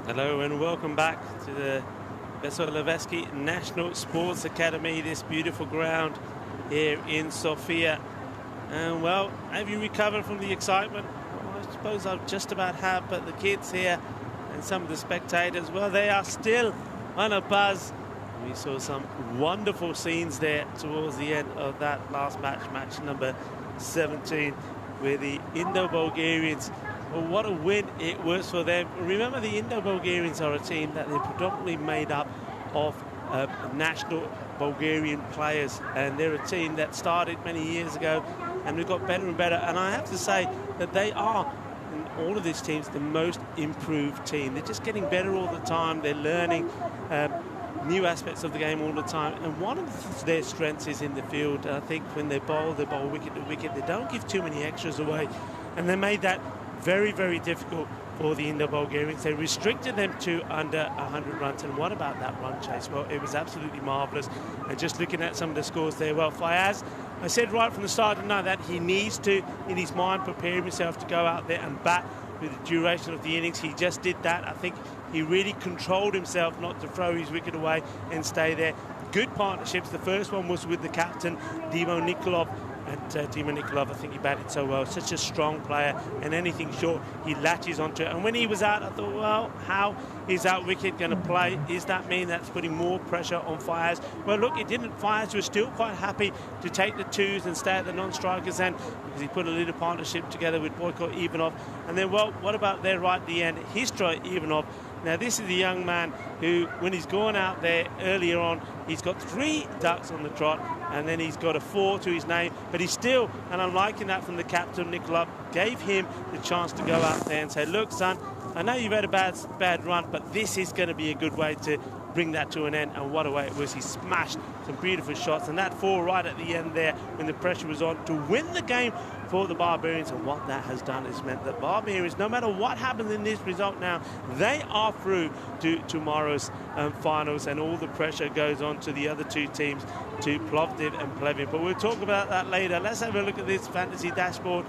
Hello and welcome back to the Veselowski National Sports Academy, this beautiful ground here in Sofia. And well, have you recovered from the excitement? Well, I suppose I just about have, but the kids here and some of the spectators, well, they are still on a buzz. We saw some wonderful scenes there towards the end of that last match, match number 17, where the Indo-Bulgarians, well, what a win it was for them. Remember, the Indo-Bulgarians are a team that they're predominantly made up of national Bulgarian players, and they're a team that started many years ago and we've got better and better. And I have to say that they are, in all of these teams, the most improved team. They're just getting better all the time. They're learning new aspects of the game all the time, and one of their strengths is in the field. I think when they bowl wicket to wicket. They don't give too many extras away, and they made that very, very difficult for the Indo-Bulgarians. They restricted them to under 100 runs, and what about that run chase? Well, it was absolutely marvellous. And just looking at some of the scores there, well, Fayaz, I said right from the start, that he needs to, in his mind, prepare himself to go out there and bat with the duration of the innings. He just did that. I think he really controlled himself not to throw his wicket away and stay there. Good partnerships. The first one was with the captain, Dimo Nikolov. And Dimo Nikolov, I think he batted so well. Such a strong player, and anything short, he latches onto it. And when he was out, I thought, well, how is that wicket going to play? Is that mean that's putting more pressure on Fayaz? Well, look, it didn't. Fayaz was still quite happy to take the twos and stay at the non-strikers end, because he put a little partnership together with Boyko Ivanov. And then, well, what about there right at the end? Histroy Ivanov. Now, this is the young man who, when he's gone out there earlier on, he's got 3 ducks on the trot, and then he's got a 4 to his name. But he's still, and I'm liking that from the captain, Nikolov, gave him the chance to go out there and say, look, son, I know you've had a bad run, but this is going to be a good way to bring that to an end. And what a way it was. He smashed some beautiful shots, and that 4 right at the end there when the pressure was on to win the game for the Barbarians. And what that has done is meant that Barbarians, no matter what happens in this result now, they are through to tomorrow's finals, and all the pressure goes on to the other 2 teams, to Plovdiv and Plevin. But we'll talk about that later. Let's have a look at this fantasy dashboard.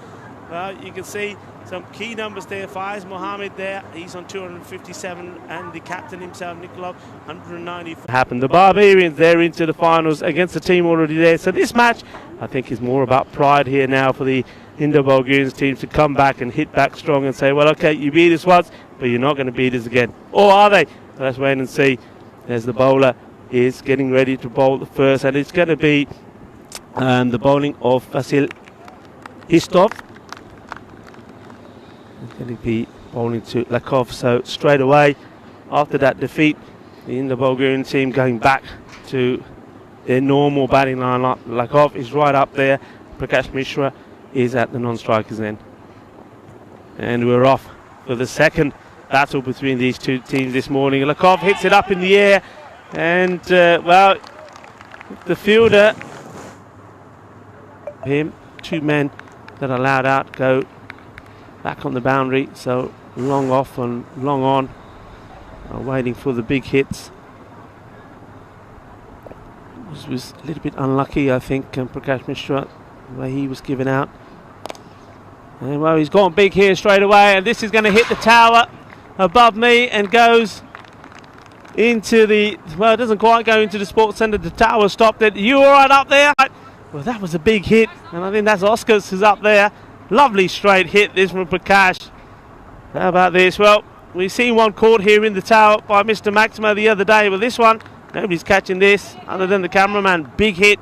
You can see some key numbers there. Faiz Mohammed there, he's on 257, and the captain himself, Nikolov, 190. Happened. The Barbarians, they're into the finals against the team already there. So this match, I think, is more about pride here now for the Indo-Bulgarians teams to come back and hit back strong and say, well, okay, you beat us once, but you're not going to beat us again. Or are they? Let's wait and see. As the bowler is getting ready to bowl the first, and it's going to be the bowling of Vasil Histov. It's going to be bowling to Lakov. So straight away, after that defeat in the Bulgarian team, going back to their normal batting lineup. Lakov is right up there. Prakash Mishra is at the non-strikers end. And we're off for the second battle between these two teams this morning. Lakov hits it up in the air, and well, the fielder, him, two men that are allowed out go back on the boundary, so long off and long on, waiting for the big hits. Was a little bit unlucky, I think, Prakash Mishra, the way he was given out. And well, he's gone big here straight away, and this is going to hit the tower above me and goes into the, well, it doesn't quite go into the sports centre. The tower stopped it. You all right up there? Well, that was a big hit, and I think that's Oscars who's up there. Lovely straight hit this from Prakash. How about this? Well, we've seen one caught here in the tower by Mr. Maximo the other day, but this one, nobody's catching this other than the cameraman. Big hit.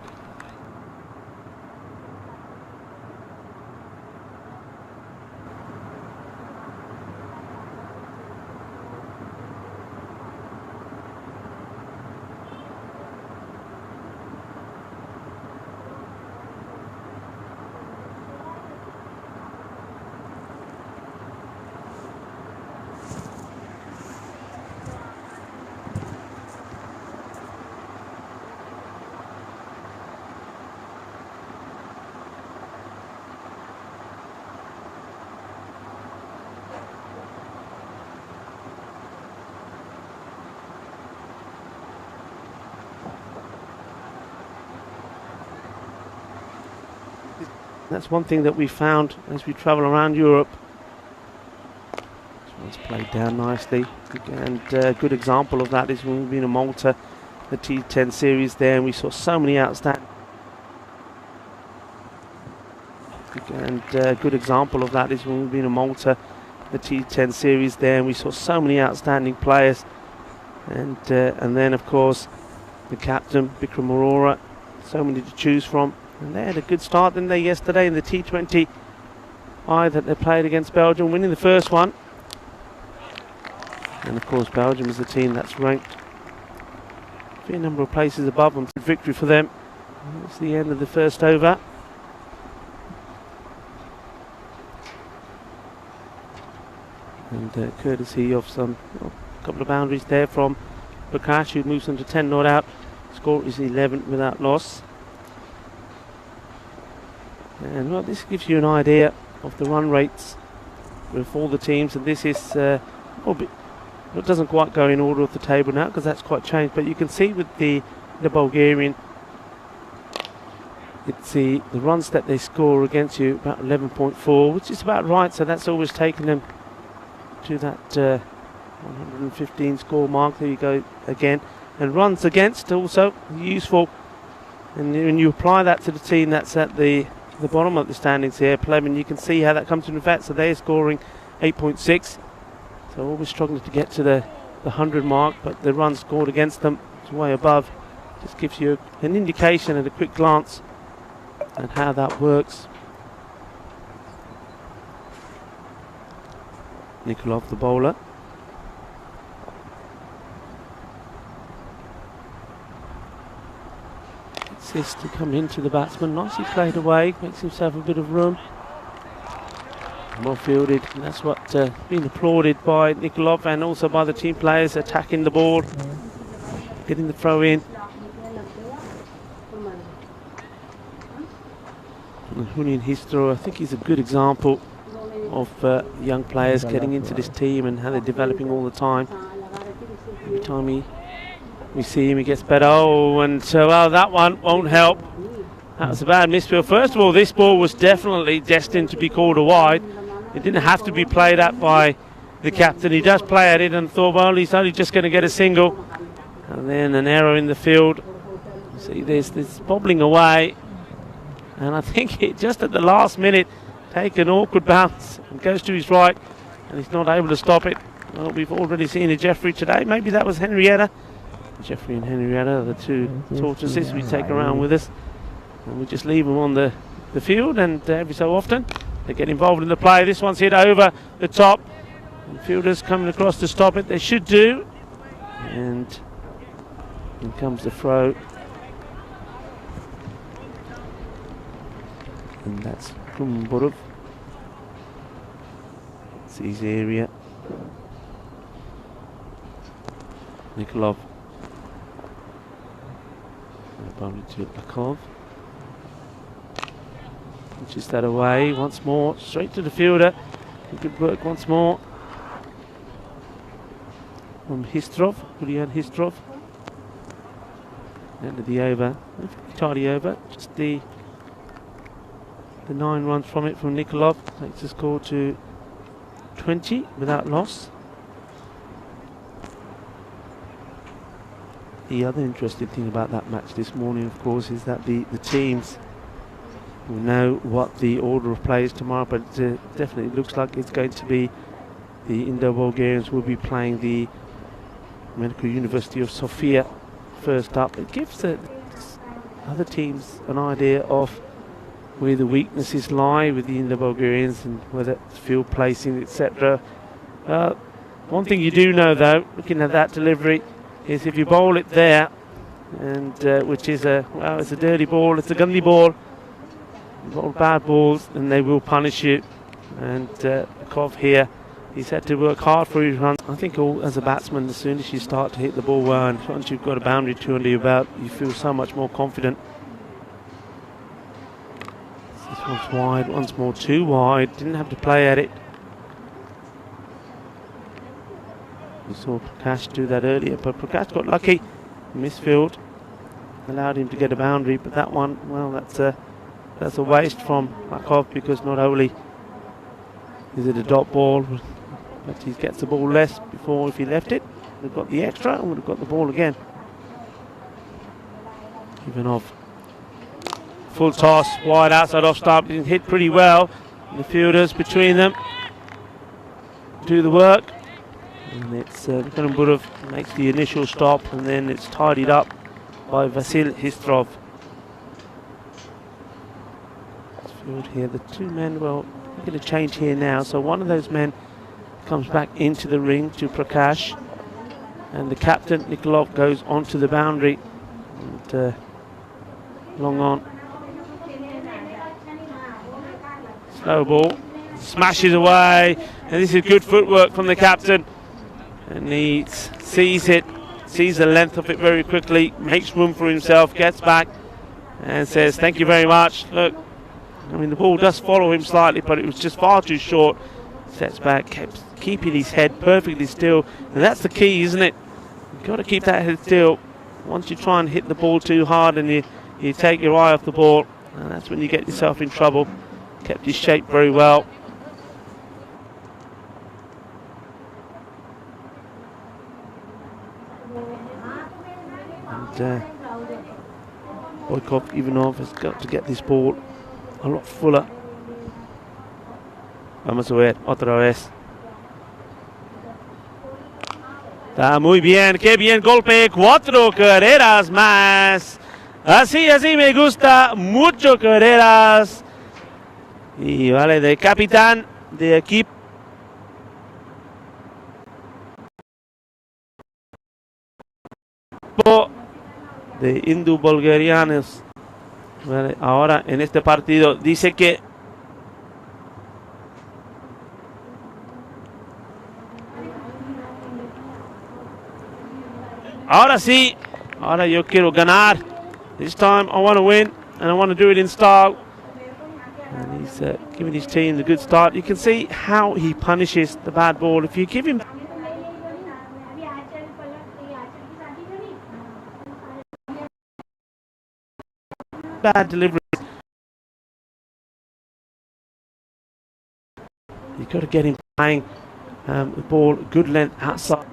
That's one thing that we found as we travel around Europe. This one's played down nicely, and a good example of that is when we've been in Malta, the T10 series there, and we saw so many outstanding. And a good example of that is when we've been in Malta, the T10 series there, and we saw so many outstanding players. And then of course the captain Bikram Arora, so many to choose from. And they had a good start, didn't they, yesterday in the T20I that they played against Belgium, winning the first one. And of course Belgium is a team that's ranked a fair number of places above them. Victory for them. It's the end of the first over. And courtesy of a couple of boundaries there from Prakash, who moves them to 10 not out. Score is 11 without loss. And well, this gives you an idea of the run rates with all the teams, and this is it doesn't quite go in order of the table now because that's quite changed, but you can see with the Bulgarian, it's the runs that they score against you, about 11.4, which is about right, so that's always taken them to that 115 score mark. There you go again. And runs against also useful, and when you apply that to the team that's at the bottom of the standings here, Pleven, you can see how that comes into effect. So they're scoring 8.6, so always struggling to get to the 100 mark, but the runs scored against them is way above. Just gives you an indication at a quick glance at how that works. Nikolov, the bowler. This to come into the batsman, nicely played away, makes himself a bit of room. Well fielded, and that's what been applauded by Nikolov and also by the team players, attacking the ball, getting the throw in. And Hunin Histro, I think he's a good example of young players getting into this team and how they're developing all the time. Every time we see him, he gets better. Oh, and so well, that one won't help. That was a bad misfield. First of all, this ball was definitely destined to be called a wide. It didn't have to be played at by the captain. He does play at it and thought, well, he's only just going to get a single. And then an error in the field. See, there's this bobbling away. And I think it just at the last minute take an awkward bounce and goes to his right, and he's not able to stop it. Well, we've already seen a Jeffrey today. Maybe that was Henrietta. Jeffrey and Henrietta are the two tortoises we take around with us, and we just leave them on the field, and every so often they get involved in the play. This one's hit over the top, and fielders coming across to stop it. They should do, And in comes the throw. And that's Kumburov. It's his area. Nikolov. Boundary to Akov. Punches that away once more. Straight to the fielder. Good work once more. From Histrov. Julian Histrov. End of the over. Tidy over. Just the 9 runs from it from Nikolov takes the score to 20 without loss. The other interesting thing about that match this morning, of course, is that the teams will know what the order of play is tomorrow, but it definitely looks like it's going to be the Indo-Bulgarians will be playing the Medical University of Sofia first up. It gives the other teams an idea of where the weaknesses lie with the Indo-Bulgarians and whether it's field placing, etc. One thing you do know, though, looking at that delivery, is if you bowl it there, and which is it's a dirty ball, it's a gunny ball, you bowl bad balls, and they will punish you. And Kov here, he's had to work hard for his runs. I think as a batsman, as soon as you start to hit the ball well, and once you've got a boundary 2 under your belt, you feel so much more confident. This one's wide, once more too wide, didn't have to play at it. We saw Prakash do that earlier, but Prakash got lucky. Misfield allowed him to get a boundary, but that one, well, that's a waste from Akov, because not only is it a dot ball, but he gets the ball less before. If he left it, would have got the extra and would have got the ball again. Ivanov. Full toss, wide outside off stump, hit pretty well. The fielders between them do the work. And it's Burov makes the initial stop, and then it's tidied up by Vasil Histrov. Field here, the 2 men, well, we're going to change here now. So one of those men comes back into the ring to Prakash, and the captain, Nikolov, goes onto the boundary. And long on. Slow ball, smashes away, and this is good footwork from the captain. And he sees it, sees the length of it very quickly, makes room for himself, gets back and says, thank you very much. Look, I mean, the ball does follow him slightly, but it was just far too short. Sets back, kept keeping his head perfectly still. And that's the key, isn't it? You've got to keep that head still. Once you try and hit the ball too hard and you take your eye off the ball, and that's when you get yourself in trouble. Kept his shape very well. And Boykov Ivanov has got to get this ball a lot fuller. Vamos a ver, otra vez. Está muy bien, qué bien golpe, 4 carreras más. Así me gusta, mucho carreras. Y vale, de capitán de equipo. De Indo-Bulgarianos. Vale, ahora en este partido dice que ahora sí, ahora yo quiero ganar. This time I want to win, and I want to do it in style. And he's giving his team the good start. You can see how he punishes the bad ball. If you give him bad delivery, you've got to get him playing the ball good length outside.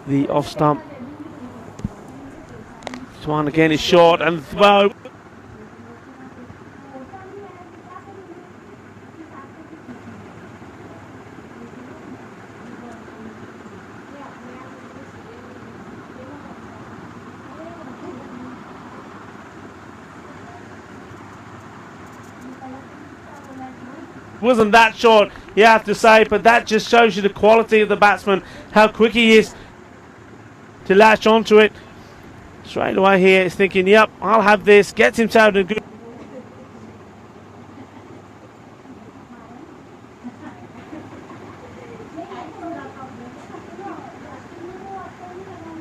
The off stump. This one again is short and throw. wasn't that short, you have to say, but that just shows you the quality of the batsman, how quick he is to latch onto it. Straight away here, he's thinking, yep, I'll have this, gets himself in a good